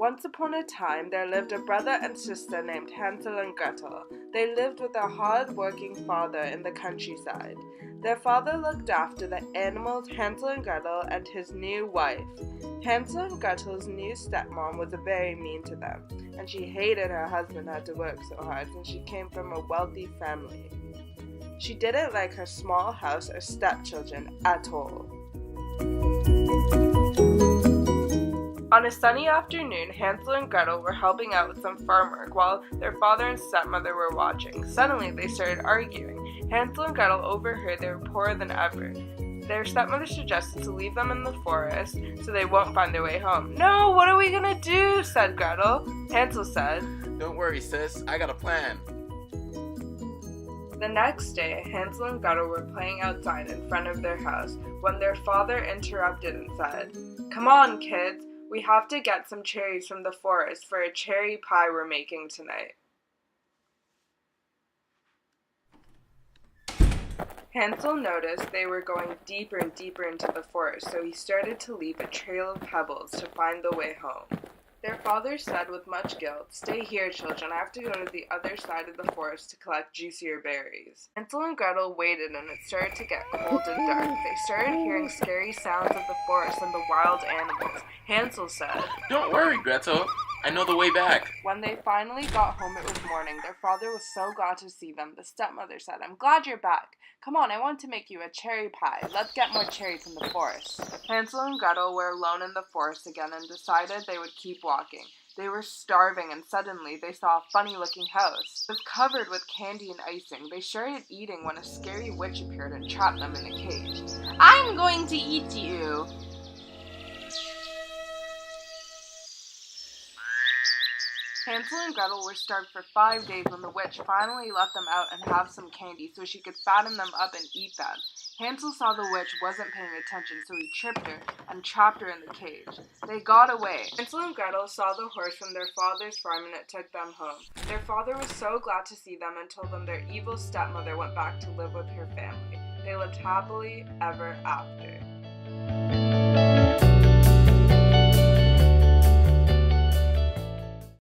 Once upon a time, there lived a brother and sister named Hansel and Gretel. They lived with a hard-working father in the countryside. Their father looked after the animals, Hansel and Gretel, and his new wife. Hansel and Gretel's new stepmom was very mean to them, and she hated her husband had to work so hard since she came from a wealthy family. She didn't like her small house or stepchildren at all. On a sunny afternoon, Hansel and Gretel were helping out with some farm work while their father and stepmother were watching. Suddenly, they started arguing. Hansel and Gretel overheard they were poorer than ever. Their stepmother suggested to leave them in the forest so they won't find their way home. "No, what are we gonna do?" said Gretel. Hansel said, "Don't worry, sis, I got a plan." The next day, Hansel and Gretel were playing outside in front of their house when their father interrupted and said, "Come on, kids. We have to get some cherries from the forest for a cherry pie we're making tonight." Hansel noticed they were going deeper and deeper into the forest, so he started to leave a trail of pebbles to find the way home. Their father said with much guilt, "Stay here, children. I have to go to the other side of the forest to collect juicier berries." Hansel and Gretel waited, and it started to get cold and dark. They started hearing scary sounds of the forest and the wild animals. Hansel said, "Don't worry, Gretel. I know the way back." When they finally got home, it was morning. Their father was so glad to see them. The stepmother said, "I'm glad you're back. Come on, I want to make you a cherry pie. Let's get more cherries in the forest." Hansel and Gretel were alone in the forest again and decided they would keep walking. They were starving, and suddenly they saw a funny-looking house. It was covered with candy and icing. They started eating when a scary witch appeared and trapped them in a cage. "I'm going to eat you!" Hansel and Gretel were starved for 5 days when the witch finally let them out and have some candy so she could fatten them up and eat them. Hansel saw the witch wasn't paying attention, so he tripped her and trapped her in the cage. They got away. Hansel and Gretel saw the horse from their father's farm and it took them home. Their father was so glad to see them and told them their evil stepmother went back to live with her family. They lived happily ever after.